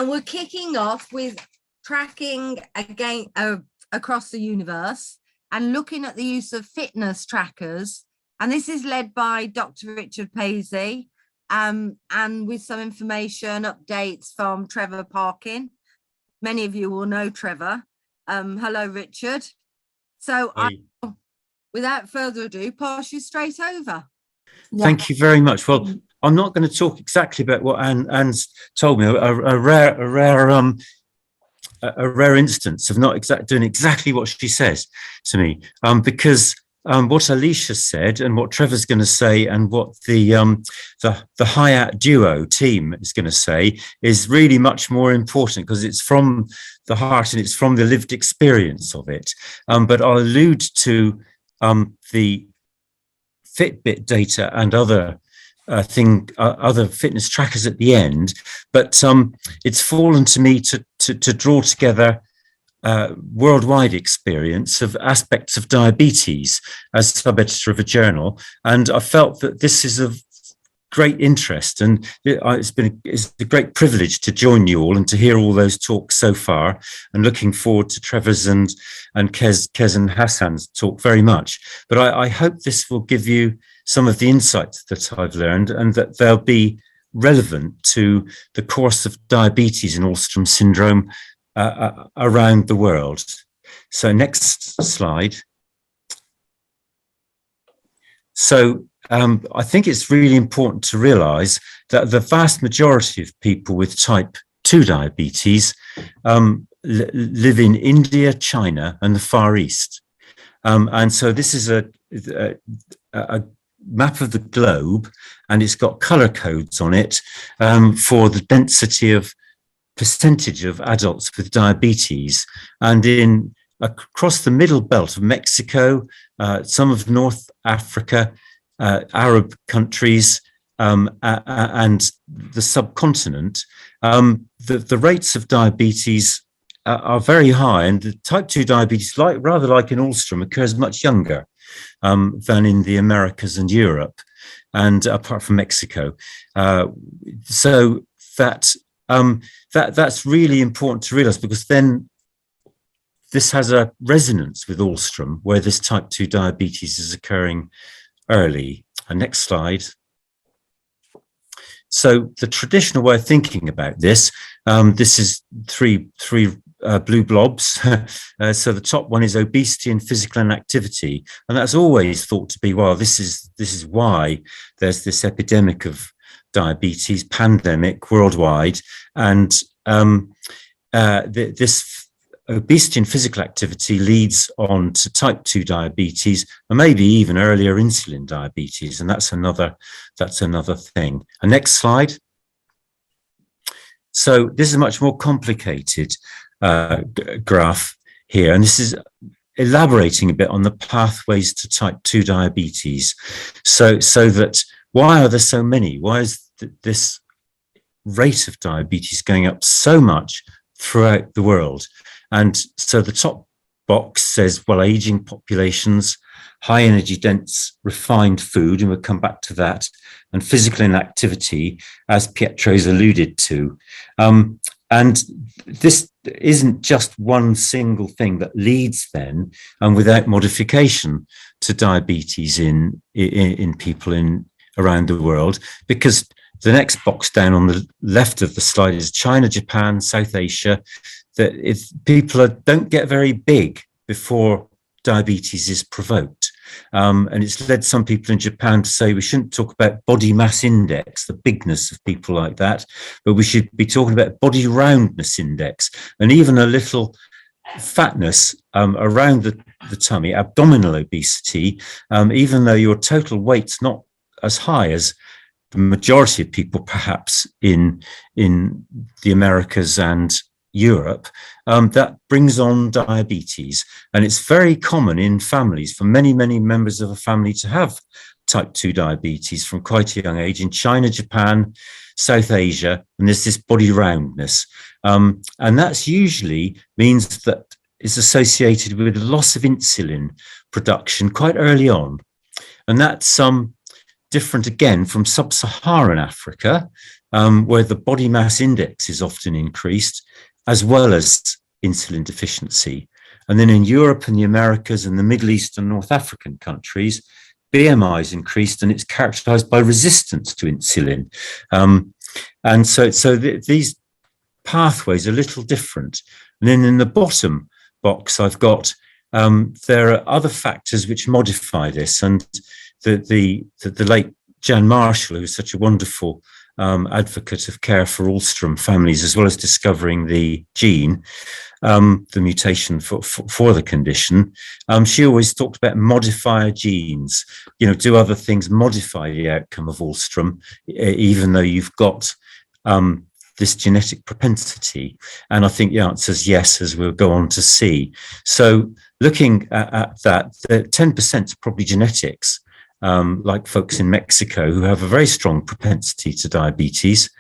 And we're kicking off with tracking again across the universe and looking at the use of fitness trackers. And this is led by Dr. Richard Paisley, and with some information updates from Trevor Parkin. Many of you will know Trevor. Hello, Richard. So without further ado, pass you straight over. Thank you very much. Well, I'm not going to talk exactly about what Anne's told me. A rare instance of not doing exactly what she says to me, because what Alicia said and what Trevor's going to say and what the Hayat duo team is going to say is really much more important, because it's from the heart and it's from the lived experience of it. But I'll allude to the Fitbit data and other fitness trackers at the end, but it's fallen to me to draw together worldwide experience of aspects of diabetes as sub-editor of a journal, and I felt that this is of great interest, and it's a great privilege to join you all and to hear all those talks so far, and looking forward to Trevor's and Kez and Hassan's talk very much. But I hope this will give you some of the insights that I've learned, and that they'll be relevant to the course of diabetes and Alström syndrome around the world. So next slide. So I think it's really important to realise that the vast majority of people with type 2 diabetes live in India, China and the Far East. And so this is a map of the globe, and it's got colour codes on it for the density of percentage of adults with diabetes. And across the middle belt of Mexico, some of North Africa, Arab countries, and the subcontinent, the rates of diabetes are very high, and the type 2 diabetes, rather like in Alström, occurs much younger than in the Americas and Europe, and apart from Mexico. So that's really important to realise, because then this has a resonance with Alström, where this type 2 diabetes is occurring early. And next slide. So the traditional way of thinking about this, this is three blue blobs. So the top one is obesity and physical inactivity, and that's always thought to be, well, this is why there's this epidemic of diabetes, pandemic worldwide, and this obesity and physical activity leads on to type 2 diabetes, and maybe even earlier insulin diabetes, and that's another thing. And next slide. So this is a much more complicated graph here, and this is elaborating a bit on the pathways to type 2 diabetes. So that why are there so many? Why is this rate of diabetes going up so much throughout the world? And so the top box says, well, aging populations, high energy dense refined food, and we'll come back to that, and physical inactivity, as Pietro's alluded to. And this isn't just one single thing that leads then, and without modification, to diabetes in people around the world, because the next box down on the left of the slide is China, Japan, South Asia, that if people don't get very big before diabetes is provoked. And it's led some people in Japan to say we shouldn't talk about body mass index, the bigness of people like that, but we should be talking about body roundness index, and even a little fatness around the tummy, abdominal obesity, even though your total weight's not as high as the majority of people perhaps in the Americas and Europe, that brings on diabetes. And it's very common in families for many members of a family to have type 2 diabetes from quite a young age in China, Japan, South Asia, and there's this body roundness. And that's usually means that it's associated with loss of insulin production quite early on. And that's different again from sub-Saharan Africa, where the body mass index is often increased, as well as insulin deficiency. And then in Europe and the Americas and the Middle East and North African countries, BMI is increased and it's characterized by resistance to insulin. And so these pathways are a little different. And then in the bottom box, I've got, there are other factors which modify this. And the late Jan Marshall, who was such a wonderful advocate of care for Alstrom families, as well as discovering the gene, the mutation for the condition. She always talked about modifier genes, do other things modify the outcome of Alstrom, even though you've got this genetic propensity? And I think the answer is yes, as we'll go on to see. So looking at that, 10% is probably genetics. Like folks in Mexico who have a very strong propensity to diabetes,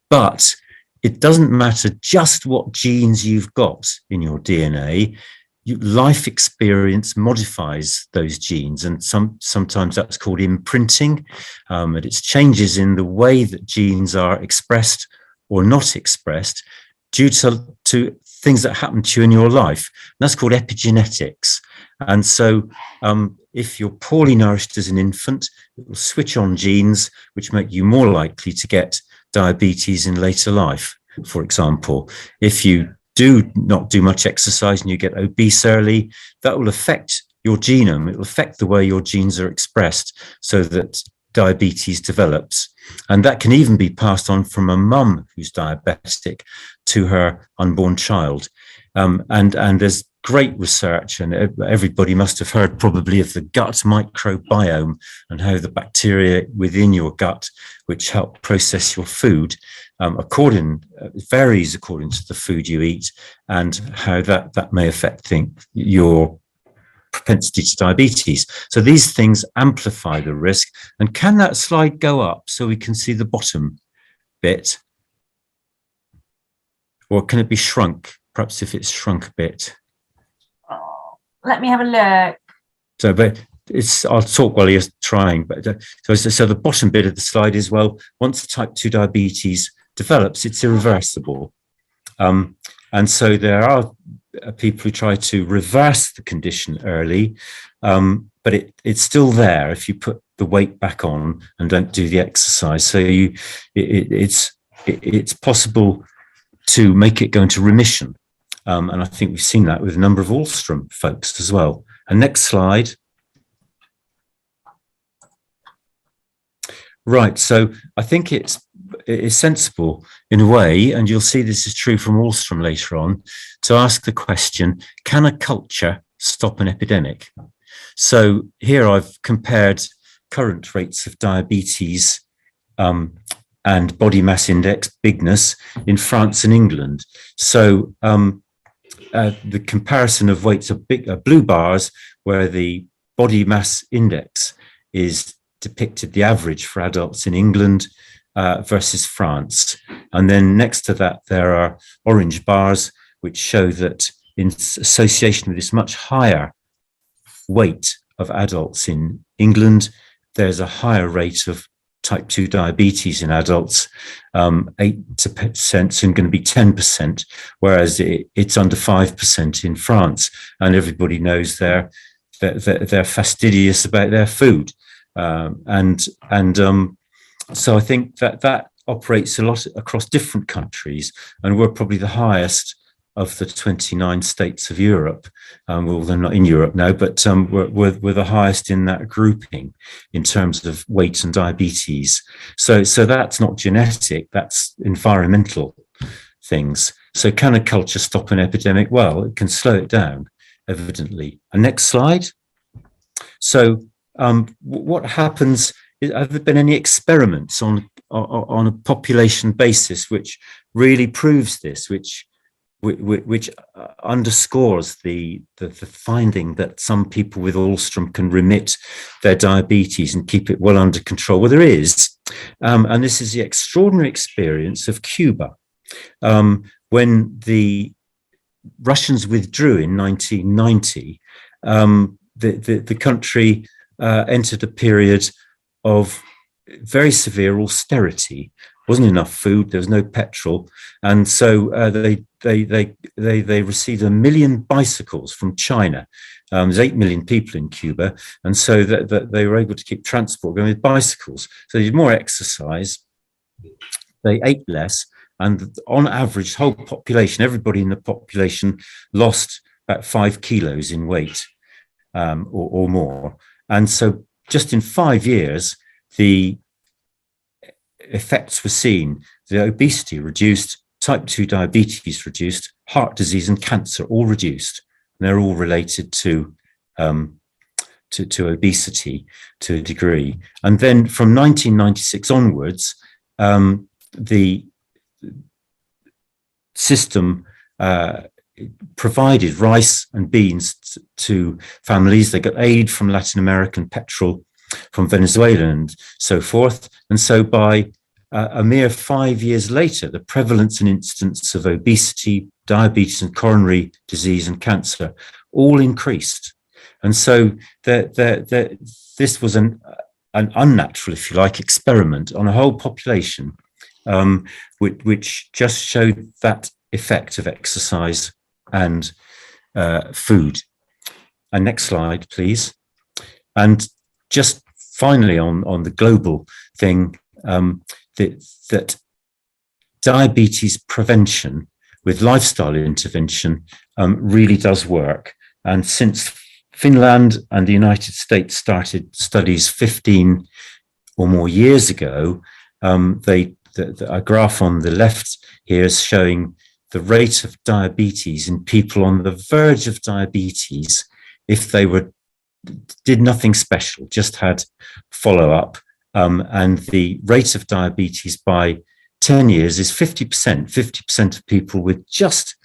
but it doesn't matter just what genes you've got in your DNA. Life experience modifies those genes, and sometimes that's called imprinting. And it's changes in the way that genes are expressed or not expressed due to things that happen to you in your life. And that's called epigenetics. And so if you're poorly nourished as an infant, it will switch on genes which make you more likely to get diabetes in later life. For example, if you do not do much exercise and you get obese early, that will affect your genome. It will affect the way your genes are expressed so that diabetes develops. And that can even be passed on from a mum who's diabetic to her unborn child. And there's great research, and everybody must have heard probably of the gut microbiome and how the bacteria within your gut, which help process your food, varies according to the food you eat, and how that may affect your propensity to diabetes. So these things amplify the risk. And can that slide go up so we can see the bottom bit? Or can it be shrunk? Perhaps if it's shrunk a bit. Let me have a look. So, but I'll talk while you're trying. But so the bottom bit of the slide is, well, once type 2 diabetes develops, it's irreversible. And so there are people who try to reverse the condition early, but it's still there if you put the weight back on and don't do the exercise. So it's possible to make it go into remission. And I think we've seen that with a number of Alstrom folks as well. And next slide. Right, so I think it's sensible in a way, and you'll see this is true from Alstrom later on, to ask the question, can a culture stop an epidemic? So here I've compared current rates of diabetes and body mass index, bigness, in France and England. So the comparison of weights are blue bars, where the body mass index is depicted, the average for adults in England versus France. And then next to that, there are orange bars, which show that in association with this much higher weight of adults in England, there's a higher rate of type 2 diabetes in adults, 8% and going to be 10%, whereas it's under 5% in France. And everybody knows they're fastidious about their food. So I think that operates a lot across different countries, and we're probably the highest of the 29 states of Europe. Well, they're not in Europe now, but we're the highest in that grouping in terms of weight and diabetes. So that's not genetic, that's environmental things. So can a culture stop an epidemic? Well, it can slow it down, evidently. And next slide. So what happens? Have there been any experiments on a population basis which really proves this, which underscores the finding that some people with Alstrom can remit their diabetes and keep it well under control? Well, there is, and this is the extraordinary experience of Cuba. When the Russians withdrew in 1990, the country entered a period of very severe austerity, wasn't enough food, there was no petrol, and so they received 1 million bicycles from China. There's 8 million people in Cuba, and so that they were able to keep transport going with bicycles. So they did more exercise, they ate less, and on average, whole population, everybody in the population lost about 5 kilos in weight, or more. And so just in 5 years, the effects were seen. The obesity reduced, type 2 diabetes reduced, heart disease and cancer all reduced. And they're all related to obesity to a degree. And then from 1996 onwards, the system provided rice and beans to families. They got aid from Latin American petrol, from Venezuela and so forth. And so by a mere 5 years later, the prevalence and incidence of obesity, diabetes and coronary disease and cancer all increased. And so this was an unnatural, if you like, experiment on a whole population, which just showed that effect of exercise and food. And next slide, please. And just finally on the global thing, that diabetes prevention with lifestyle intervention really does work. And since Finland and the United States started studies 15 or more years ago, a graph on the left here is showing the rate of diabetes in people on the verge of diabetes if they did nothing special, just had follow-up. And the rate of diabetes by 10 years is 50%. 50% of people with just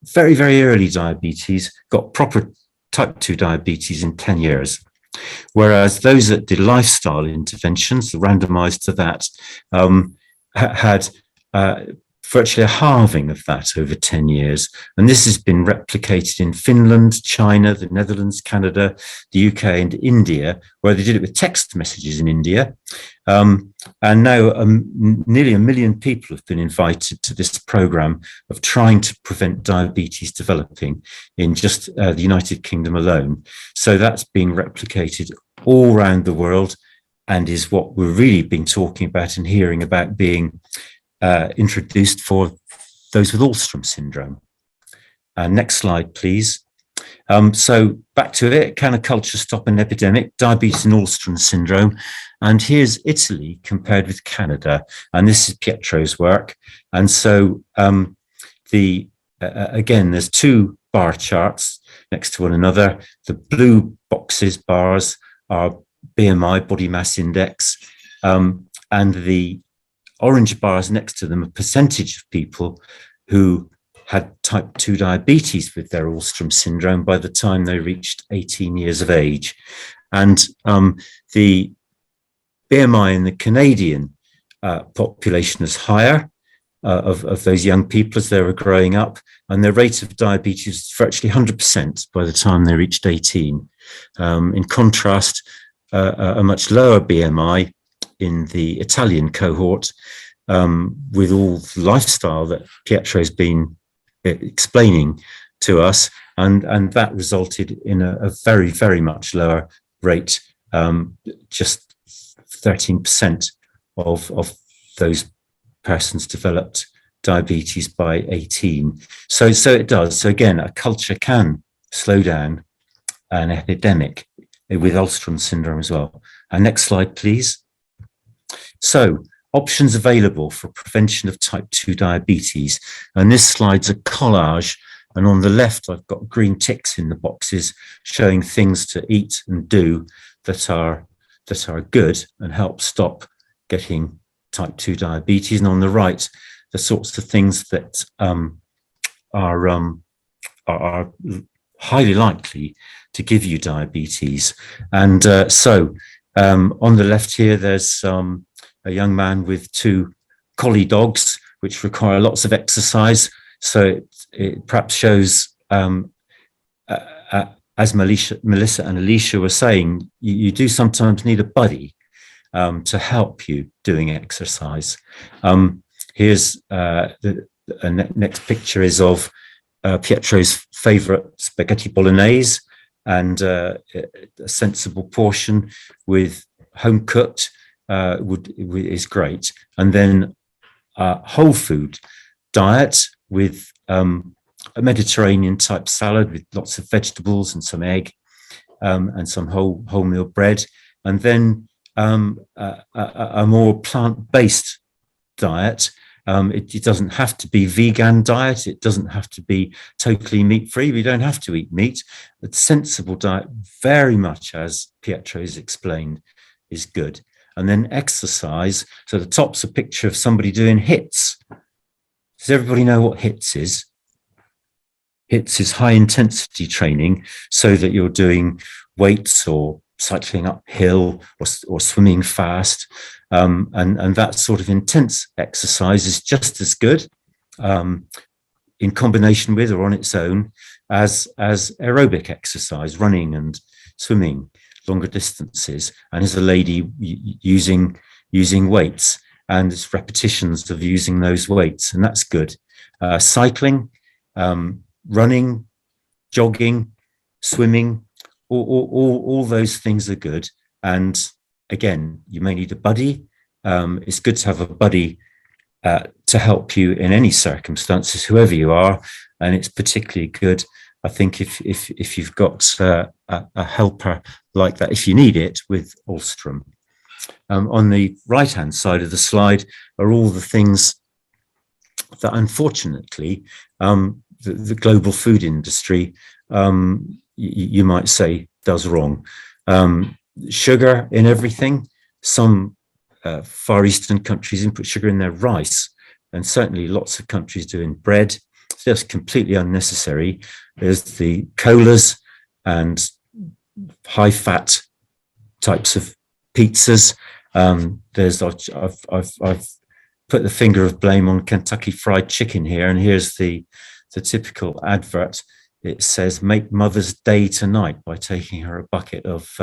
very, very early diabetes got proper type 2 diabetes in 10 years. Whereas those that did lifestyle interventions, randomized to that, had virtually a halving of that over 10 years. And this has been replicated in Finland, China, the Netherlands, Canada, the UK and India, where they did it with text messages in India. And now nearly 1 million people have been invited to this program of trying to prevent diabetes developing in just the United Kingdom alone. So that's being replicated all around the world and is what we've really been talking about and hearing about being introduced for those with Alström syndrome. Next slide, please. So back to it, can a culture stop an epidemic? Diabetes and Alström syndrome. And here's Italy compared with Canada. And this is Pietro's work. And so again, there's 2 bar charts next to one another. The blue bars are BMI, body mass index, and the orange bars next to them a percentage of people who had type 2 diabetes with their Alström syndrome by the time they reached 18 years of age. And the BMI in the Canadian population is higher of those young people as they were growing up, and their rate of diabetes was virtually 100% by the time they reached 18. In contrast, a much lower BMI in the Italian cohort, with all the lifestyle that Pietro's been explaining to us, and that resulted in a very, very much lower rate. Just 13% of those persons developed diabetes by 18. So it does. So again, a culture can slow down an epidemic with Alström syndrome as well. Next slide, please. So options available for prevention of type 2 diabetes. And this slide's a collage. And on the left, I've got green ticks in the boxes showing things to eat and do that are good and help stop getting type 2 diabetes. And on the right, the sorts of things that are highly likely to give you diabetes. And so on the left here, there's a young man with 2 collie dogs, which require lots of exercise. So it perhaps shows, as Melissa and Alicia were saying, you do sometimes need a buddy. to help you doing exercise. Here's the next picture is of Pietro's favorite spaghetti bolognese, and a sensible portion with home cooked is great. And then whole food diet with a Mediterranean type salad with lots of vegetables and some egg, and some wholemeal bread, and then a more plant-based diet. It doesn't have to be vegan diet. It doesn't have to be totally meat-free. We don't have to eat meat. A sensible diet, very much as Pietro's explained, is good. And then exercise. So the top's a picture of somebody doing HIIT. Does everybody know what HIIT is? HIIT is high intensity training, so that you're doing weights or cycling uphill or swimming fast. And that sort of intense exercise is just as good in combination with or on its own as aerobic exercise, running and swimming longer distances. And as a lady using weights, and it's repetitions of using those weights, and that's good. Cycling, running, jogging, swimming, all those things are good. And again, you may need a buddy. It's good to have a buddy to help you in any circumstances, whoever you are. And it's particularly good, I think, if you've got a helper like that, if you need it, with Ulstrom. On the right-hand side of the slide are all the things that, unfortunately, the global food industry, you might say, does wrong. Sugar in everything. Some Far Eastern countries put sugar in their rice, and certainly lots of countries do in bread. It's just completely unnecessary. There's the colas and high-fat types of pizzas. I've put the finger of blame on Kentucky Fried Chicken here, and here's the typical advert. It says, "Make Mother's Day tonight by taking her a bucket of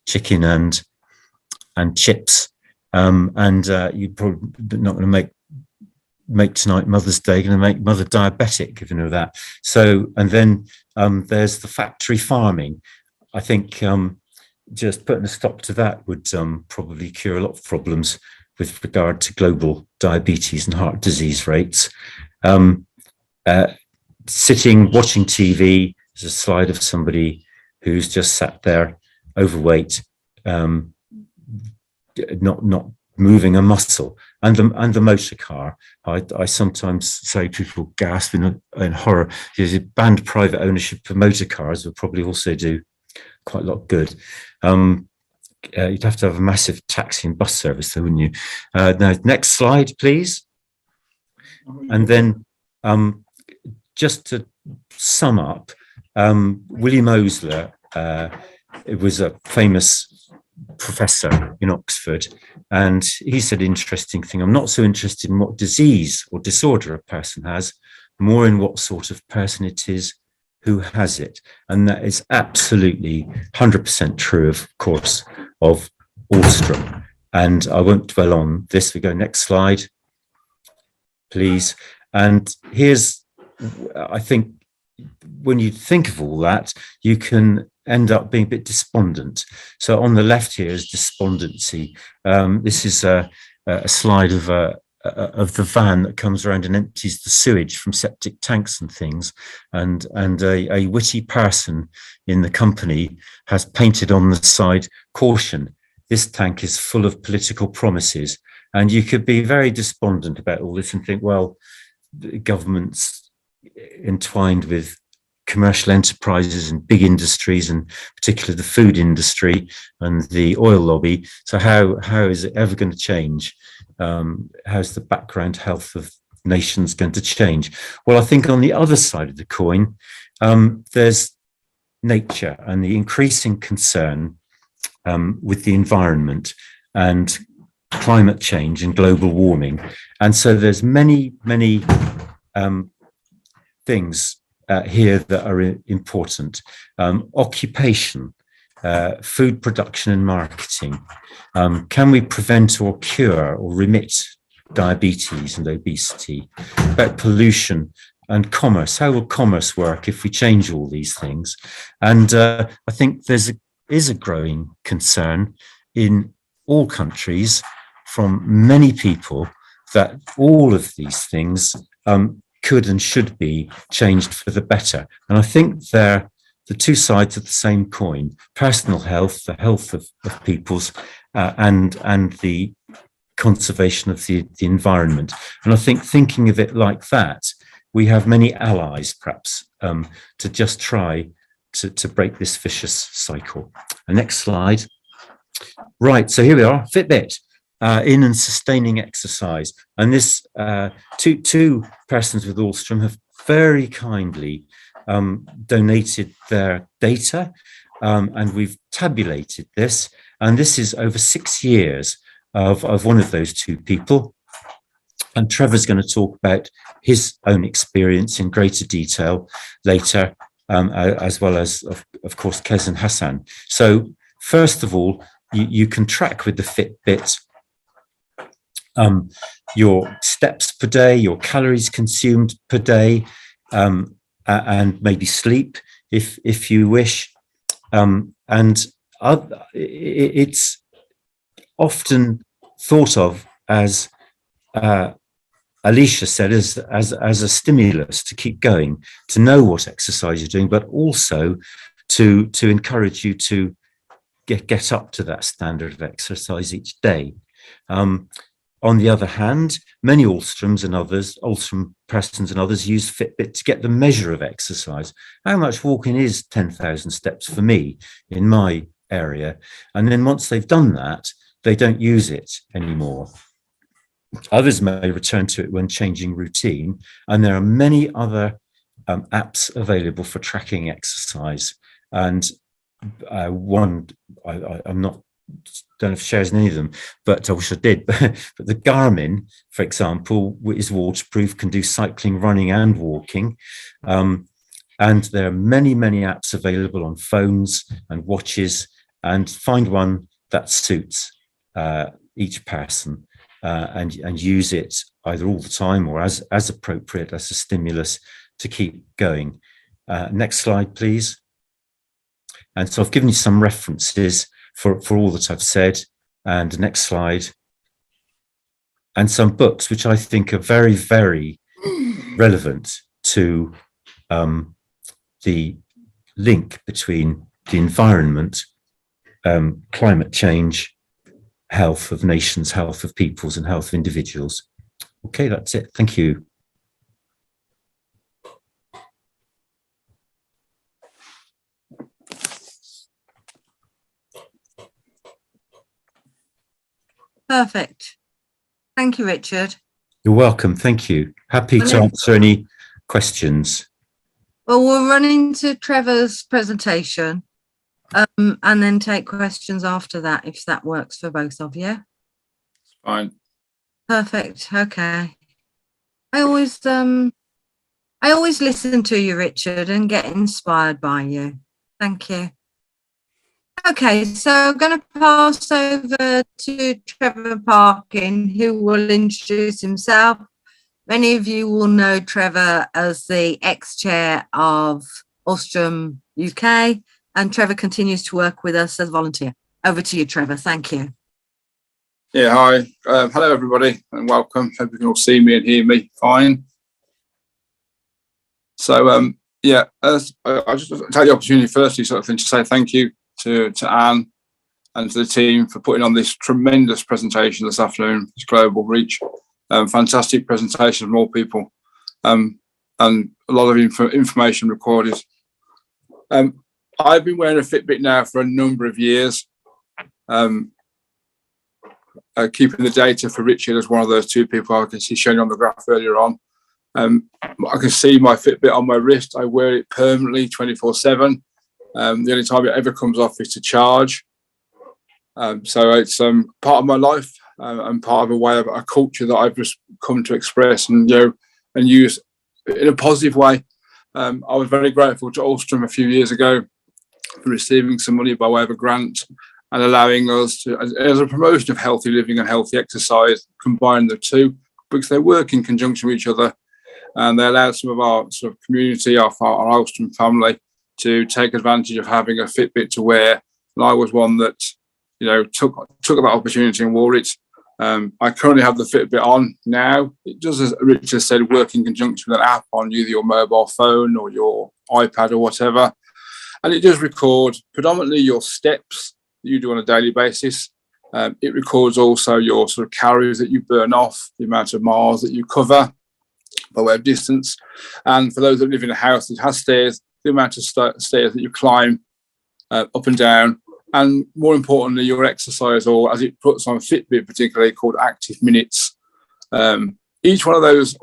chicken and chips." You're probably not going to make tonight Mother's Day, going to make Mother diabetic, given her that. So, and then there's the factory farming. I think just putting a stop to that would probably cure a lot of problems with regard to global diabetes and heart disease rates. Sitting, watching TV. There's a slide of somebody who's just sat there, overweight, not moving a muscle, and the motor car. I sometimes say people gasp in horror. Banned private ownership of motor cars would probably also do quite a lot of good. You'd have to have a massive taxi and bus service, though, wouldn't you? Now, next slide, please. And then just to sum up, William Osler, it was a famous professor in Oxford, and he said, interesting thing, "I'm not so interested in what disease or disorder a person has, more in what sort of person it is who has it." And that is absolutely 100% true, of course, of Ulstrom. And I won't dwell on this. We go next slide, please. And here's, I think, when you think of all that, you can end up being a bit despondent. So on the left here is despondency. This is a slide of the van that comes around and empties the sewage from septic tanks and things. And a witty person in the company has painted on the side, "Caution, this tank is full of political promises." And you could be very despondent about all this and think, well, the government's entwined with commercial enterprises and big industries, and particularly the food industry and the oil lobby. So how is it ever going to change? How's the background health of nations going to change? Well, I think on the other side of the coin, there's nature and the increasing concern with the environment and climate change and global warming. And so there's many things here that are important. Occupation. food production and marketing. Can we prevent or cure or remit diabetes and obesity? About pollution and commerce. How will commerce work if we change all these things? And I think is a growing concern in all countries from many people that all of these things could and should be changed for the better. And I think they're the two sides of the same coin: personal health, the health of people's, and the conservation of the environment. And I think thinking of it like that, we have many allies, perhaps, to just try to break this vicious cycle. Next slide. Right, so here we are, Fitbit, in and sustaining exercise. And this two persons with Alstrom have very kindly donated their data, and we've tabulated this. And this is over 6 years of one of those two people. And Trevor's going to talk about his own experience in greater detail later, as well as, of course, Kez and Hassan. So first of all, you can track with the Fitbit your steps per day, your calories consumed per day, and maybe sleep if you wish. It's often thought of as Alicia said, as a stimulus to keep going, to know what exercise you're doing, but also to encourage you to get up to that standard of exercise each day. On the other hand, many Alstroms and others, Alstrom persons and others, use Fitbit to get the measure of exercise. How much walking is 10,000 steps for me in my area? And then once they've done that, they don't use it anymore. Others may return to it when changing routine, and there are many other apps available for tracking exercise. And one, I'm not, don't know if it shares any of them, but I wish I did. But the Garmin, for example, is waterproof, can do cycling, running, and walking. And there are many, many apps available on phones and watches, and find one that suits each person. And use it either all the time or as appropriate as a stimulus to keep going. Next slide, please. And so I've given you some references for all that I've said. And next slide. And some books which I think are very, very relevant to the link between the environment, climate change, health of nations, health of peoples, and health of individuals. Okay, that's it. Thank you. Perfect. Thank you, Richard. You're welcome. Thank you. Happy to answer any questions. Well, we'll run into Trevor's presentation. And then take questions after that, if that works for both of you. Fine. Perfect. Okay. I always listen to you, Richard, and get inspired by you. Thank you. Okay, so I'm going to pass over to Trevor Parkin, who will introduce himself. Many of you will know Trevor as the ex-chair of Alstrom UK. And Trevor continues to work with us as a volunteer. Over to you, Trevor. Thank you. Yeah, hi. Hello, everybody, and welcome. Hope you can all see me and hear me fine. So, yeah, I just take the opportunity firstly sort of thing to say thank you to Anne and to the team for putting on this tremendous presentation this afternoon, this global reach. Fantastic presentation from all people, and a lot of information recorded. I've been wearing a Fitbit now for a number of years, keeping the data for Richard as one of those two people I can see shown on the graph earlier on. I can see my Fitbit on my wrist. I wear it permanently 24/7. The only time it ever comes off is to charge. So it's part of my life and part of a way of a culture that I've just come to express and use in a positive way. I was very grateful to Alstrom a few years ago for receiving some money by way of a grant and allowing us to, as a promotion of healthy living and healthy exercise, combine the two because they work in conjunction with each other, and they allow some of our sort of community, our Alston family, to take advantage of having a Fitbit to wear. And I was one that, you know, took that opportunity and wore it. I currently have the Fitbit on now. It does, as Richard said, work in conjunction with an app on either your mobile phone or your iPad or whatever. And it does record predominantly your steps that you do on a daily basis. It records also your sort of calories that you burn off, the amount of miles that you cover by way of distance. And for those that live in a house that has stairs, the amount of stairs that you climb up and down. And more importantly, your exercise, or as it puts on Fitbit particularly, called active minutes. Each one of those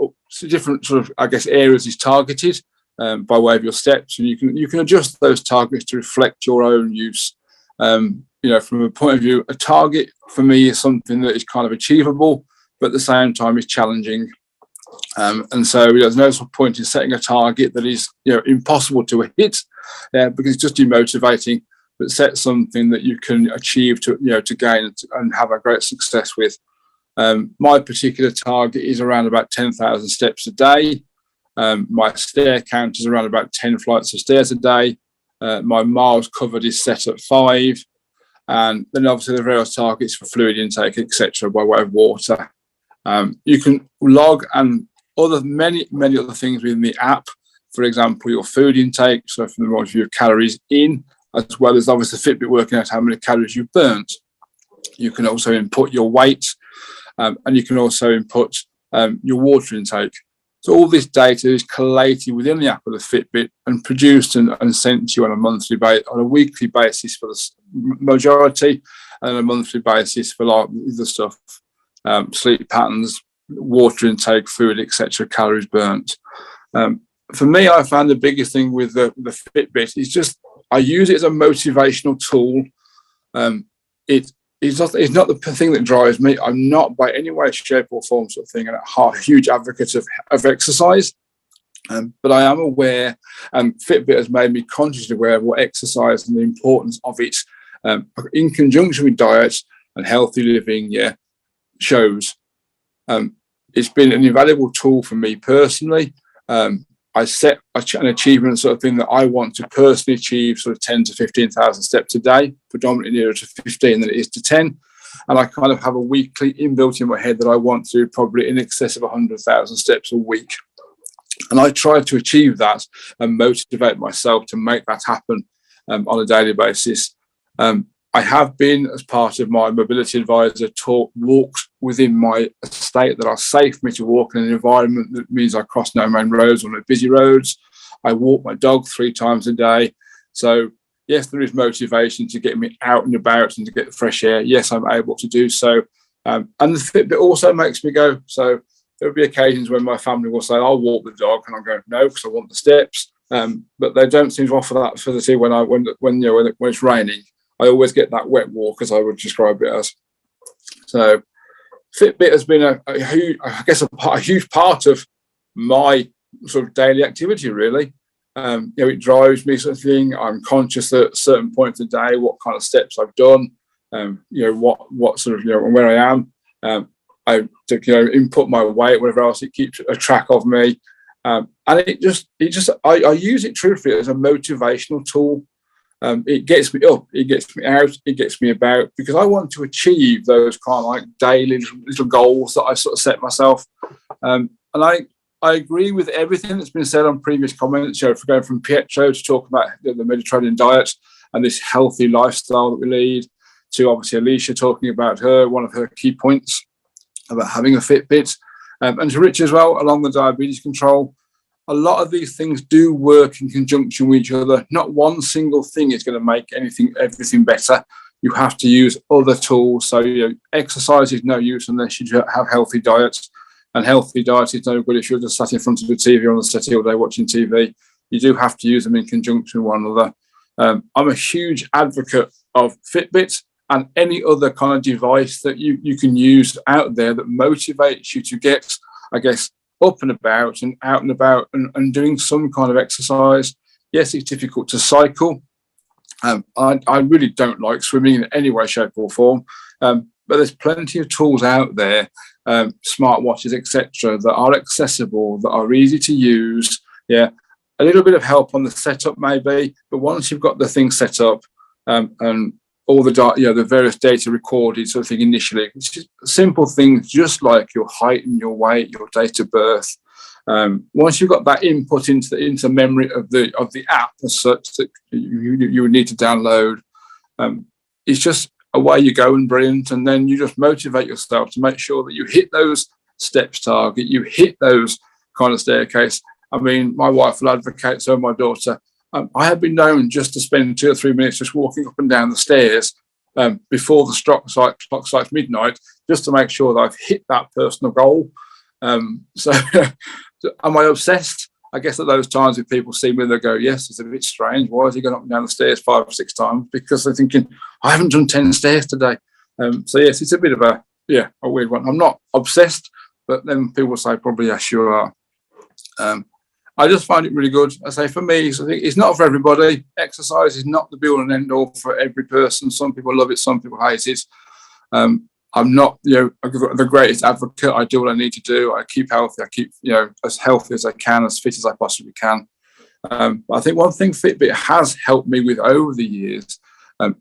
different sort of, I guess, areas is targeted by way of your steps, and you can adjust those targets to reflect your own use. You know, from a point of view, a target for me is something that is kind of achievable, but at the same time is challenging. And so there's no point in setting a target that is, you know, impossible to hit, because it's just demotivating. But set something that you can achieve to, you know, to gain and have a great success with. My particular target is around about 10,000 steps a day. My stair count is around about 10 flights of stairs a day. My miles covered is set at 5. And then obviously the various targets for fluid intake, etc., by way of water. You can log and many other things within the app. For example, your food intake, so from the point of view of calories in, as well as obviously Fitbit working out how many calories you've burnt. You can also input your weight, and you can also input your water intake. So all this data is collated within the app of the Fitbit and produced and sent to you on a weekly basis for the majority, and on a monthly basis for like the stuff, sleep patterns, water intake, food, etc., calories burnt. For me, I found the biggest thing with the Fitbit is just I use it as a motivational tool. It's not the thing that drives me. I'm not by any way, shape or form sort of thing a huge advocate of exercise. But I am aware, and Fitbit has made me consciously aware of what exercise and the importance of it in conjunction with diet and healthy living, shows. It's been an invaluable tool for me personally. I set an achievement sort of thing that I want to personally achieve, sort of 10 to 15,000 steps a day, predominantly nearer to 15 than it is to 10. And I kind of have a weekly inbuilt in my head that I want to do probably in excess of 100,000 steps a week. And I try to achieve that and motivate myself to make that happen on a daily basis. I have been, as part of my mobility advisor, taught walks within my estate that are safe for me to walk in an environment that means I cross no main roads or no busy roads. I walk my dog 3 times a day. So yes, there is motivation to get me out and about and to get the fresh air. Yes, I'm able to do so. And the Fitbit also makes me go. So there'll be occasions when my family will say, I'll walk the dog, and I'll go, no, because I want the steps. But they don't seem to offer that facility when it's raining. I always get that wet walk, as I would describe it as. So Fitbit has been a huge part of my sort of daily activity, really. It drives me, sort of thing. I'm conscious that at certain points of the day, what kind of steps I've done, what sort of, and where I am. I input my weight, whatever else. It keeps a track of me. And I use it truthfully as a motivational tool. It gets me up, it gets me out, it gets me about, because I want to achieve those kind of like daily little goals that I sort of set myself. And I agree with everything that's been said on previous comments, for going from Pietro to talk about the Mediterranean diet and this healthy lifestyle that we lead, to obviously Alicia talking about one of her key points about having a Fitbit, and to Rich as well, along the diabetes control. A lot of these things do work in conjunction with each other. Not one single thing is going to make everything better. You have to use other tools. So, exercise is no use unless you have healthy diets. And healthy diet is no good if you're just sat in front of the TV or on the settee all day watching TV. You do have to use them in conjunction with one another. I'm a huge advocate of Fitbit and any other kind of device that you can use out there that motivates you to get, I guess, up and about and out and about and doing some kind of exercise. Yes, it's difficult to cycle. I really don't like swimming in any way, shape, or form. But there's plenty of tools out there, smartwatches, etc., that are accessible, that are easy to use. Yeah, a little bit of help on the setup maybe, but once you've got the thing set up, and all the the various data recorded, sort of thing initially, it's just simple things, just like your height and your weight, your date of birth. Once you've got that input into memory of the app as such that you would need to download, it's just away you go and brilliant. And then you just motivate yourself to make sure that you hit those steps target, you hit those kind of staircase. I mean, my wife will advocate, so my daughter. I have been known just to spend 2 or 3 minutes just walking up and down the stairs before the clock strikes midnight, just to make sure that I've hit that personal goal. So am I obsessed? I guess at those times if people see me, they'll go, yes, it's a bit strange. Why has he gone up and down the stairs 5 or 6 times? Because they're thinking, I haven't done 10 stairs today. So yes, it's a bit of a weird one. I'm not obsessed, but then people say probably, yes, you are. I just find it really good. I say for me, I think it's not for everybody. Exercise is not the be all and end all for every person. Some people love it, some people hate it. I'm not, the greatest advocate. I do what I need to do. I keep healthy. I keep, as healthy as I can, as fit as I possibly can. I think one thing Fitbit has helped me with over the years,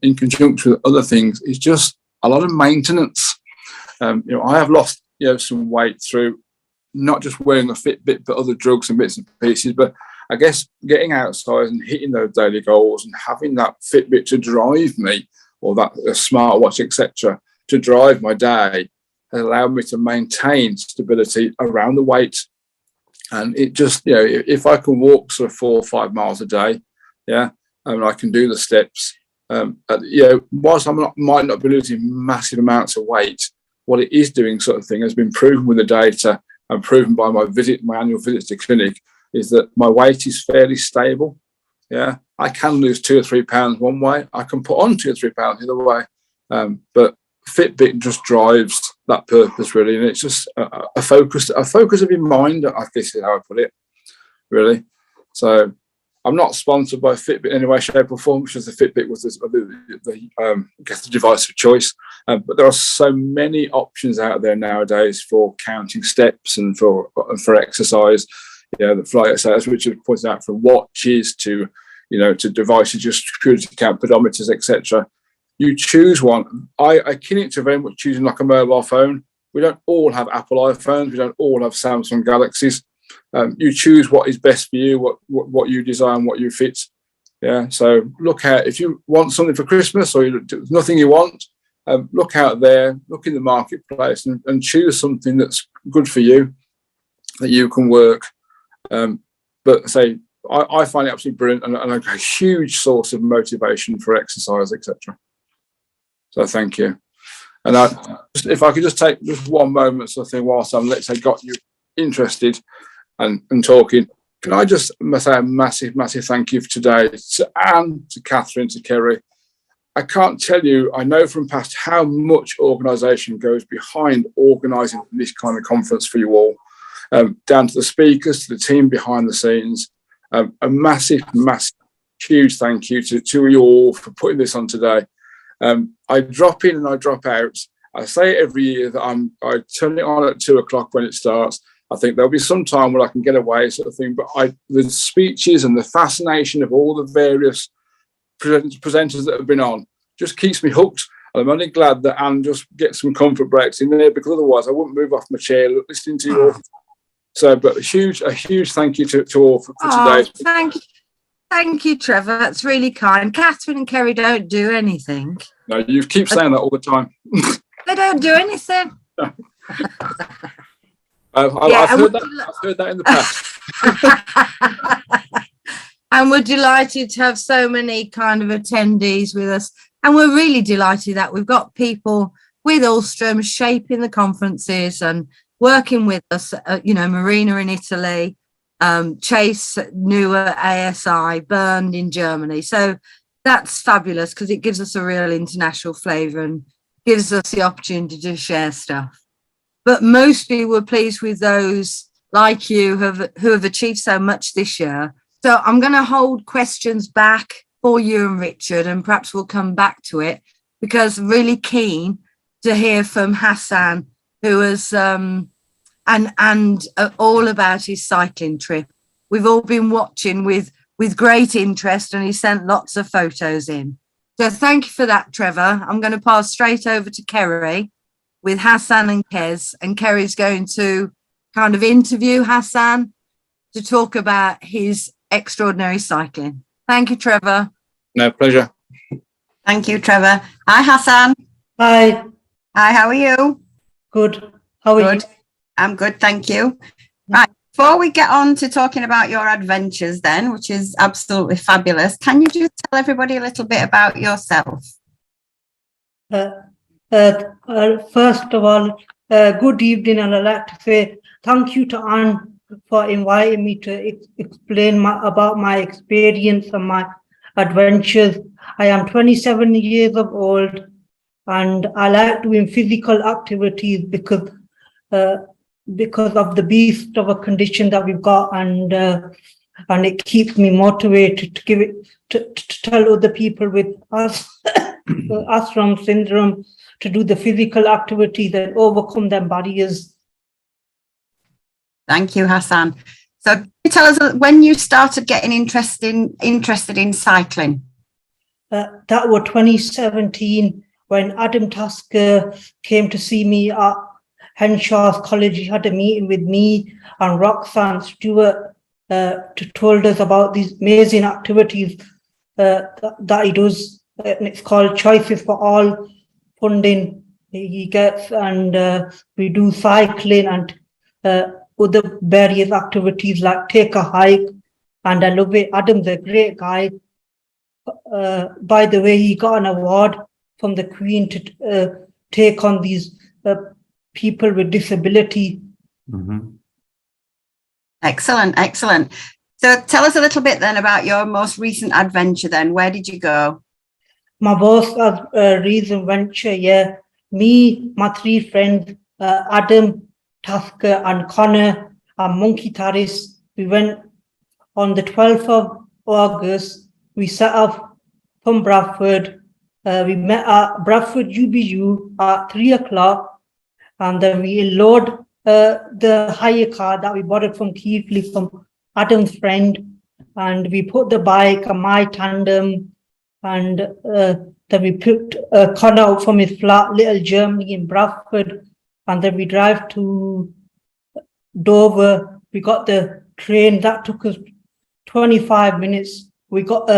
in conjunction with other things, is just a lot of maintenance. I have lost, some weight through not just wearing a Fitbit, but other drugs and bits and pieces. But I guess getting outside and hitting those daily goals and having that Fitbit to drive me, or that smartwatch, etc., to drive my day, has allowed me to maintain stability around the weight. And it just, if I can walk sort of 4 or 5 miles a day, and I can do the steps, whilst might not be losing massive amounts of weight, what it is doing sort of thing has been proven with the data and proven by my annual visits to clinic, is that my weight is fairly stable. Yeah, I can lose 2 or 3 pounds one way. I can put on 2 or 3 pounds the other way. But Fitbit just drives that purpose really, and it's just a focus of your mind. I guess is how I put it, really. So I'm not sponsored by Fitbit in any way, shape, or form, because the Fitbit was the device of choice. But there are so many options out there nowadays for counting steps and for exercise. The flight exercise, which is pointed out, from watches to to devices, just security count, pedometers, etc. You choose one. I akin it to very much choosing like a mobile phone. We don't all have Apple iPhones. We don't all have Samsung Galaxies. You choose what is best for you, what you design, what you fit. Yeah. So look at, if you want something for Christmas or there's nothing you want, look out there, look in the marketplace, and choose something that's good for you, that you can work. But say, I find it absolutely brilliant and a huge source of motivation for exercise, etc. So thank you. And if I could just take just one moment, so I think whilst I'm, let's say, got you interested and talking, can I just say a massive thank you for today to Anne, to Catherine, to Kerry. I can't tell you, I know from past how much organisation goes behind organising this kind of conference for you all, down to the speakers, to the team behind the scenes. A massive, huge thank you to you all for putting this on today. I drop in and I drop out. I say every year that I turn it on at 2 o'clock when it starts. I think there'll be some time where I can get away, sort of thing. But the speeches and the fascination of all the various presenters that have been on just keeps me hooked. And I'm only glad that Anne just gets some comfort breaks in there, because otherwise I wouldn't move off my chair listening to you all. So, but a huge thank you to all for today. Thank you, Trevor. That's really kind. Catherine and Kerry don't do anything. No, you keep saying that all the time. They don't do anything. I've heard that in the past. And we're delighted to have so many kind of attendees with us. And we're really delighted that we've got people with Ulstrom shaping the conferences and working with us. Marina in Italy, Chase new at ASI, Bernd in Germany. So that's fabulous, because it gives us a real international flavour and gives us the opportunity to share stuff. But mostly we're pleased with those like you who have achieved so much this year. So I'm going to hold questions back for you and Richard, and perhaps we'll come back to it, because really keen to hear from Hassan, who has all about his cycling trip. We've all been watching with great interest, and he sent lots of photos in. So thank you for that, Trevor. I'm going to pass straight over to Kerry with Hassan and Kez, and Kerry's going to kind of interview Hassan to talk about his extraordinary cycling. Thank you, Trevor. No, pleasure. Thank you, Trevor. Hi, Hassan. Hi, Hi, how are you? good. How are you? Good. I'm good, thank you. Right, before we get on to talking about your adventures then, which is absolutely fabulous, can you just tell everybody a little bit about yourself? First of all, good evening, and I'd like to say thank you to Anne for inviting me to explain about my experience and my adventures. I am 27 years of old, and I like doing physical activities because of the beast of a condition that we've got, and it keeps me motivated to give it to tell other people with Asram syndrome to do the physical activities and overcome them barriers. Thank you, Hassan. So can you tell us when you started getting interested in cycling? That was 2017 when Adam Tasker came to see me at Henshaw's College. He had a meeting with me and Roxanne Stewart to told us about these amazing activities that he does. And it's called Choices for All funding he gets, and we do cycling and other various activities like take a hike. And I love it. Adam's a great guy. By the way, he got an award from the Queen to take on these people with disability. Mm-hmm. Excellent, excellent. So tell us a little bit then about your most recent adventure then. Where did you go? My most recent venture, yeah. Me, my three friends, Adam, Tasker and Connor and Monkey Taris, we went on the 12th of August. We set off from Bradford. We met at Bradford UBU at 3 o'clock, and then we load the hire car that we borrowed from Keighley from Adam's friend, and we put the bike on my tandem, and then we picked Connor out from his flat, Little Germany in Bradford, and then we drive to Dover. We got the train that took us 25 minutes. We got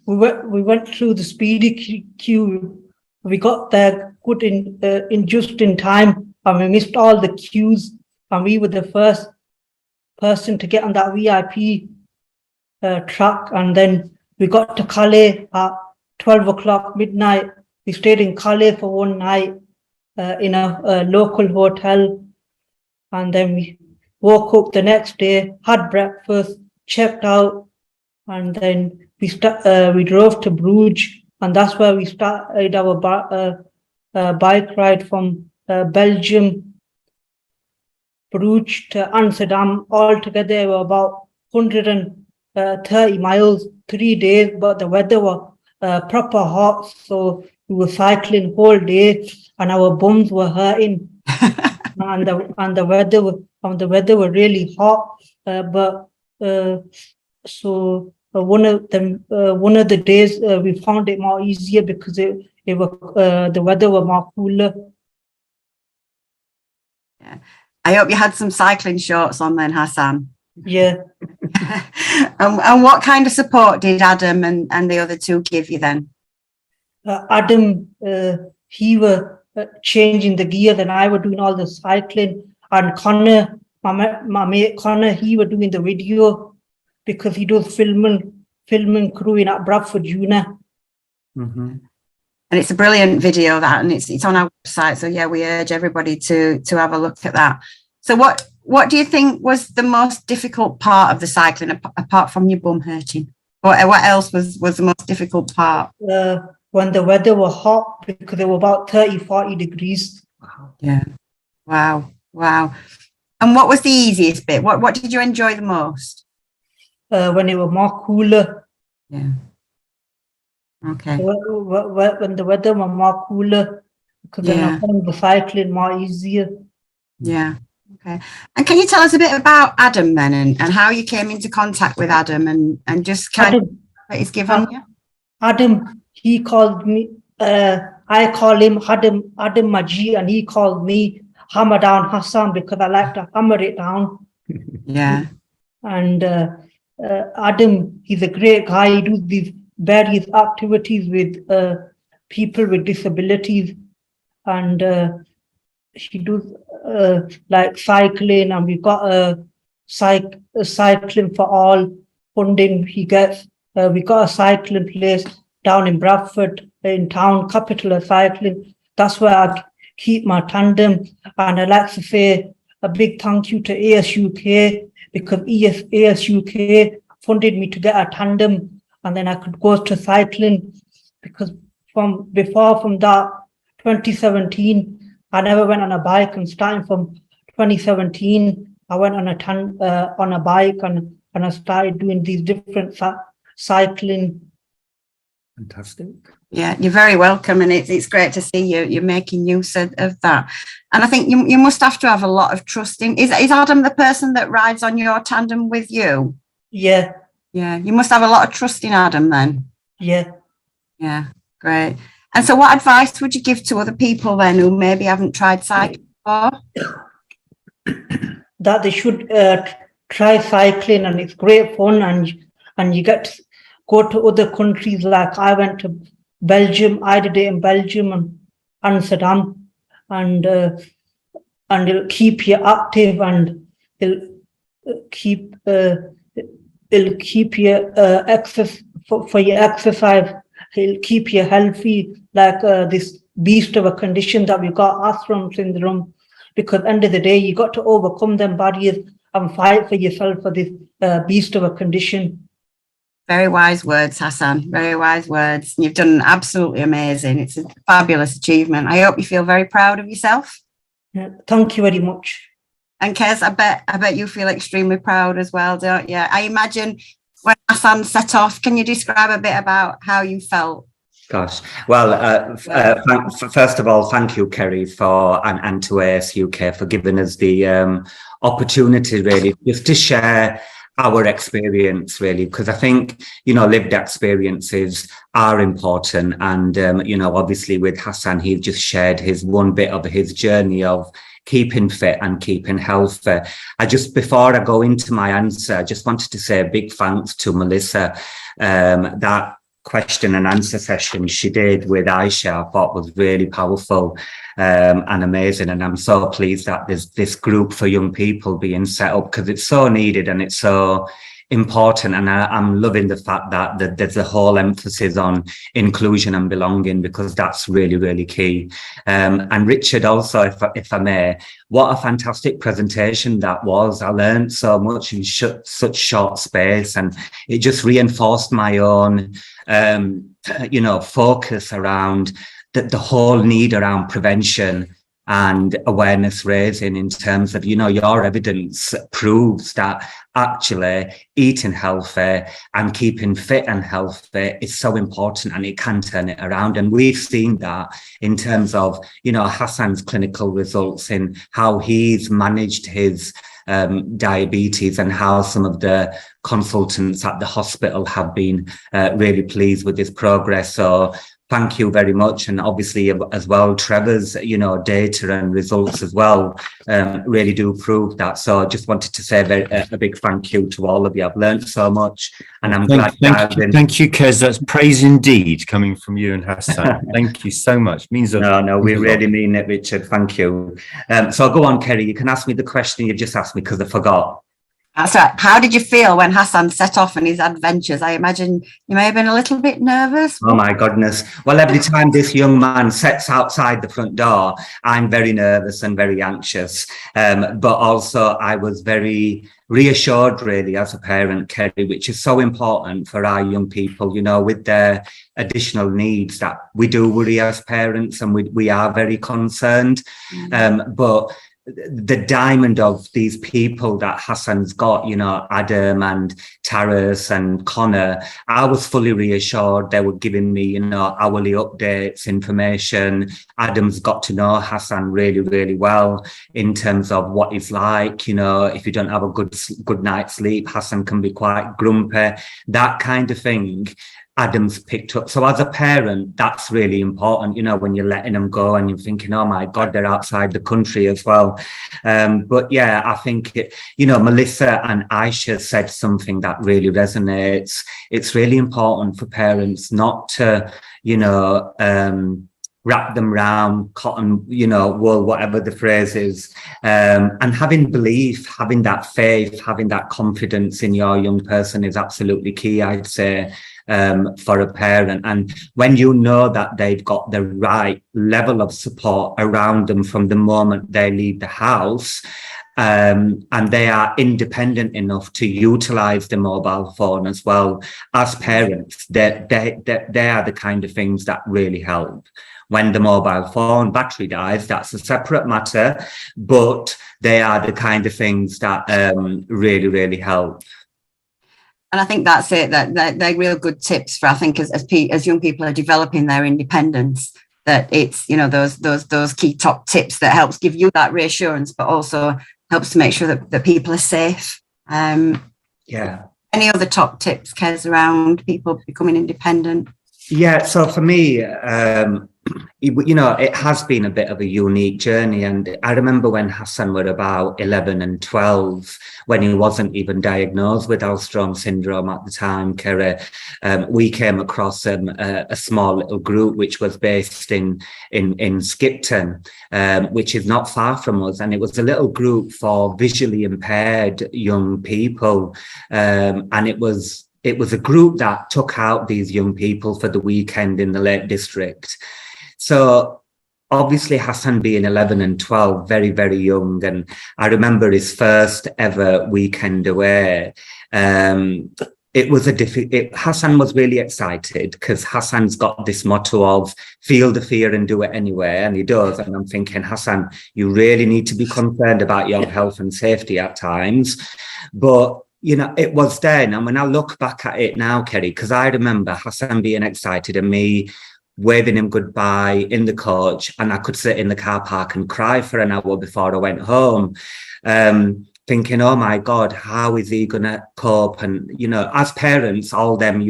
we went through the speedy queue. We got there good in just in time, and we missed all the queues, and we were the first person to get on that VIP track. And then we got to Calais at 12 o'clock midnight. We stayed in Calais for one night in a local hotel, and then we woke up the next day, had breakfast, checked out, and then we drove to Bruges, and that's where we started our bike ride from Belgium, Bruges to Amsterdam. Altogether, were about 130 miles, 3 days, but the weather was proper hot, so we were cycling whole day, and our bums were hurting, and the weather was really hot, but so one of the days we found it more easier because it was the weather was more cooler. Yeah. I hope you had some cycling shorts on then, Hassan. Yeah. And what kind of support did Adam and the other two give you then? Adam, he was changing the gears, and I was doing all the cycling. And Connor, my mate Connor, he was doing the video because he does filming crewing at Bradford Uni. Mm-hmm. And it's a brilliant video, that, and it's on our website. So yeah, we urge everybody to have a look at that. So what do you think was the most difficult part of the cycling, apart from your bum hurting? What else was the most difficult part? When the weather was hot, because it was about 30-40 degrees. Yeah. Wow. And what was the easiest bit? What did you enjoy the most? When it was more cooler. Yeah. Okay. When the weather was more cooler, because then I found the cycling more easier. Yeah. Okay. And can you tell us a bit about Adam then, and how you came into contact with Adam, and just kind of what he's given you? Adam, he called me, I call him Adam Maji, and he called me Hammer Down Hassan because I like to hammer it down. Yeah. And Adam, he's a great guy. He does these various activities with people with disabilities, and he does like cycling, and we've got a cycling for all funding he gets. We got a cycling place down in Bradford, in town, capital of cycling. That's where I keep my tandem. And I'd like to say a big thank you to ASUK, because ASUK funded me to get a tandem, and then I could go to cycling, because from that 2017, I never went on a bike, and starting from 2017, I went on a bike, and I started doing these different cycling. Fantastic. Yeah, you're very welcome, and it's great to see you're making use of that. And I think you must have to have a lot of trust in. Is Adam the person that rides on your tandem with you? Yeah. Yeah, you must have a lot of trust in Adam then. Yeah. Yeah, great. And so what advice would you give to other people then who maybe haven't tried cycling before? That they should try cycling, and it's great fun, and you get to go to other countries. Like I went to Belgium, I did it in Belgium and Amsterdam, and it'll keep you active, and it'll keep you for your exercise. It'll keep you healthy, like this beast of a condition that we've got, Asram syndrome, because at the end of the day, you got to overcome them barriers and fight for yourself for this beast of a condition. Very wise words, Hassan. Very wise words. You've done absolutely amazing. It's a fabulous achievement. I hope you feel very proud of yourself. Yeah, thank you very much. And Kez, I bet you feel extremely proud as well, don't you? I imagine when Hassan set off, can you describe a bit about how you felt? Gosh, well, first of all, thank you, Kerry, and to ASUK for giving us the opportunity, really, just to share our experience, really, because I think, lived experiences are important. And, obviously with Hassan, he just shared his one bit of his journey of keeping fit and keeping healthy. Before I go into my answer, I just wanted to say a big thanks to Melissa. That question and answer session she did with Aisha, I thought was really powerful and amazing. And I'm so pleased that there's this group for young people being set up, because it's so needed and it's so important. And I'm loving the fact that there's a whole emphasis on inclusion and belonging, because that's really, really key. And Richard, also, if I may, what a fantastic presentation that was. I learned so much in such short space, and it just reinforced my own focus around the whole need around prevention and awareness raising, in terms of, your evidence proves that actually eating healthy and keeping fit and healthy is so important, and it can turn it around. And we've seen that in terms of, Hassan's clinical results, in how he's managed his diabetes, and how some of the consultants at the hospital have been really pleased with his progress. So thank you very much. And obviously as well, Trevor's, data and results as well really do prove that. So I just wanted to say a big thank you to all of you. I've learned so much, and I'm glad. Thank you, Kez. That's praise indeed coming from you and Hassan. Thank you so much. Means No, we really mean it, Richard. Thank you. So go on, Kerry. You can ask me the question you just asked me, because I forgot. That's right. How did you feel when Hassan set off on his adventures? I imagine you may have been a little bit nervous. Oh my goodness. Well, every time this young man sets outside the front door, I'm very nervous and very anxious. But also I was very reassured, really, as a parent, Kerry, which is so important for our young people, with their additional needs, that we do worry as parents, and we are very concerned. But the diamond of these people that Hassan's got, you know, Adam and Taras and Connor, I was fully reassured. They were giving me, you know, hourly updates, information. Adam's got to know Hassan really, really well in terms of what he's like. You know, if you don't have a good night's sleep, Hassan can be quite grumpy, that kind of thing. Adam's picked up. So as a parent, that's really important, you know, when you're letting them go and you're thinking, oh my God, they're outside the country as well. But yeah, I think, you know, Melissa and Aisha said something that really resonates. It's really important for parents not to, you know, wrap them round cotton, you know, wool, whatever the phrase is, and having belief, having that faith, having that confidence in your young person is absolutely key, I'd say, for a parent. And when you know that they've got the right level of support around them from the moment they leave the house, and they are independent enough to utilize the mobile phone as well, as parents, they are the kind of things that really help. When the mobile phone battery dies, that's a separate matter, but they are the kind of things that really, really help. And I think that's it, that they're real good tips for, I think, as young people are developing their independence, that it's, you know, those key top tips that helps give you that reassurance, but also helps to make sure that people are safe. Yeah. Any other top tips, Kez, around people becoming independent? Yeah, so for me, you know, it has been a bit of a unique journey. And I remember when Hassan were about 11 and 12, when he wasn't even diagnosed with Alström syndrome at the time, Kerry, we came across a small little group which was based in Skipton, which is not far from us. And it was a little group for visually impaired young people. And it was a group that took out these young people for the weekend in the Lake District. So obviously Hassan being 11 and 12, very, very young. And I remember his first ever weekend away. It was Hassan was really excited because Hassan's got this motto of feel the fear and do it anyway. And he does. And I'm thinking, Hassan, you really need to be concerned about your health and safety at times. But you know, it was then. And when I look back at it now, Kerry, because I remember Hassan being excited and me waving him goodbye in the coach, and I could sit in the car park and cry for an hour before I went home, thinking, oh my God, how is he going to cope? And, you know, as parents, all them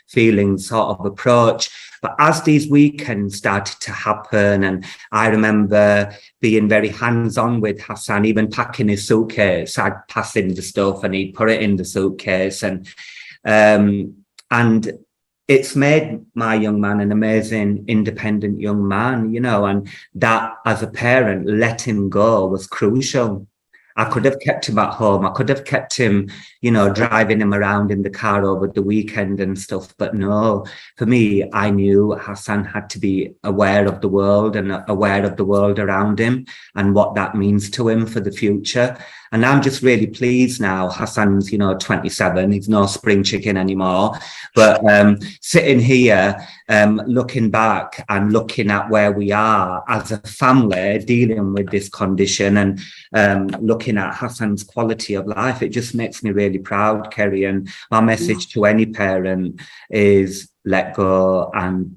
feelings sort of approach. But as these weekends started to happen, and I remember being very hands-on with Hassan, even packing his suitcase, I'd pass him the stuff and he'd put it in the suitcase. And it's made my young man an amazing, independent young man, you know, and that as a parent, letting go was crucial. I could have kept him at home. I could have kept him, you know, driving him around in the car over the weekend and stuff. But no, for me, I knew Hassan had to be aware of the world and aware of the world around him and what that means to him for the future. And I'm just really pleased now. Hassan's, you know, 27. He's no spring chicken anymore. But sitting here, looking back and looking at where we are as a family dealing with this condition and looking at Hassan's quality of life, it just makes me really proud, Kerry. And my message to any parent is let go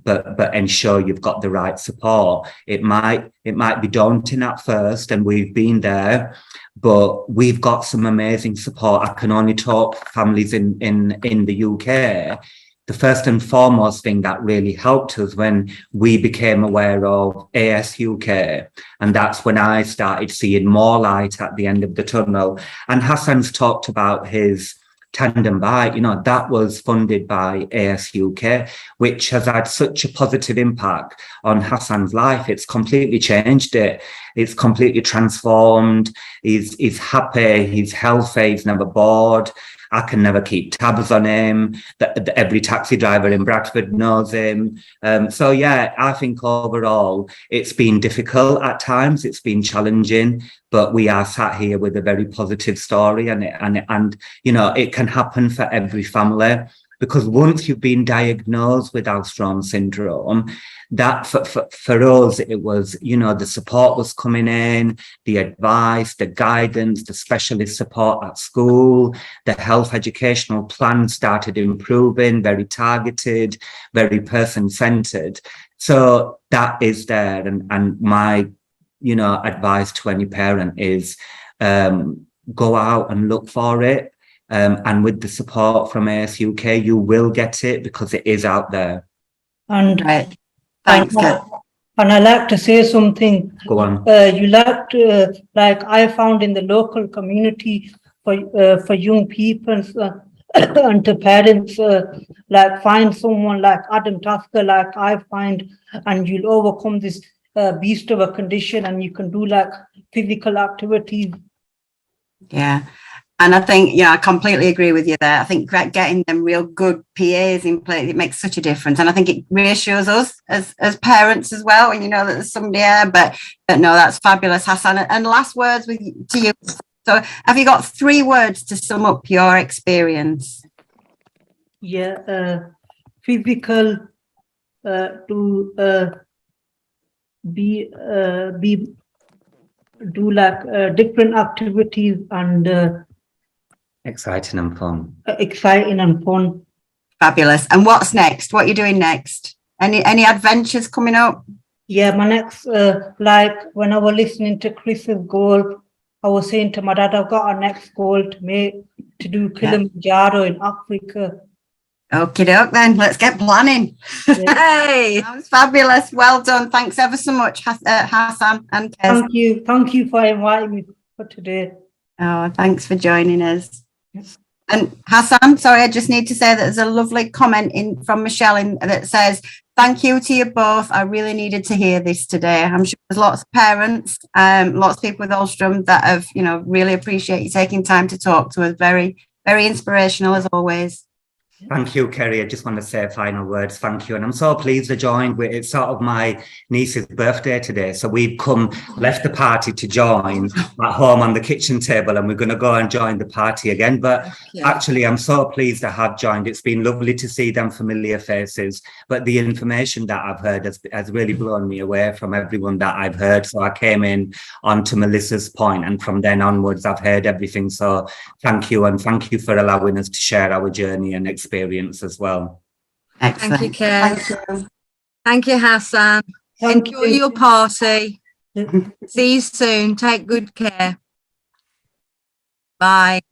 but ensure you've got the right support. It might be daunting at first, and we've been there, but we've got some amazing support. I can only talk families in the UK. The first and foremost thing that really helped us when we became aware of AS UK, and that's when I started seeing more light at the end of the tunnel. And Hassan's talked about his tandem bike, you know, that was funded by AS UK, which has had such a positive impact on Hassan's life. It's completely changed it. It's completely transformed. He's happy, he's healthy, he's never bored. I can never keep tabs on him. Every taxi driver in Bradford knows him. So yeah, I think overall it's been difficult at times. It's been challenging, but we are sat here with a very positive story, and you know, it can happen for every family. because once you've been diagnosed with Alström syndrome, that for us, it was, you know, the support was coming in, the advice, the guidance, the specialist support at school, the health educational plan started improving, very targeted, very person-centered. So that is there. And my, you know, advice to any parent is go out and look for it. And with the support from AS UK, you will get it because it is out there. And Right. Thanks, Kat. and I like to say something. Go on. You like to, like I found in the local community for young people and to parents, like find someone like Adam Tasker, like I find, and you'll overcome this beast of a condition, and you can do like physical activities. Yeah. And I think, yeah, I completely agree with you there. I think getting them real good PAs in place, it makes such a difference. And I think it reassures us as parents as well, when you know that there's somebody there. But no, that's fabulous, Hassan. And last words to you. So have you got 3 words to sum up your experience? Yeah, physical, to do like different activities and Exciting and fun. exciting and fun. Fabulous. And what's next? What are you doing next? Any adventures coming up? Yeah, my next, like when I was listening to Chris's goal, I was saying to my dad, I've got our next goal to do Kilimanjaro in Africa. Okie doke then, let's get planning. Hey, That was fabulous. Well done. Thanks ever so much, Hassan and Kez. Thank you for inviting me for today. Oh, thanks for joining us. And Hassan, sorry, I just need to say that there's a lovely comment in from Michelle that says, thank you to you both. I really needed to hear this today. I'm sure there's lots of parents, lots of people with Alström that have, you know, really appreciate you taking time to talk to us. Very, very inspirational as always. Thank you, Kerry. I just want to say final words. Thank you. And I'm so pleased to join. It's sort of my niece's birthday today. So we've left the party to join at home on the kitchen table, and we're going to go and join the party again. But actually, I'm so pleased to have joined. It's been lovely to see them familiar faces. But the information that I've heard has really blown me away from everyone that I've heard. So I came in onto Melissa's point, and from then onwards, I've heard everything. So thank you. And thank you for allowing us to share our journey and experience as well. Excellent. thank you, Kez. Thank you. Thank you, Hassan. Thank Enjoy you. your party. See you soon. Take good care. Bye.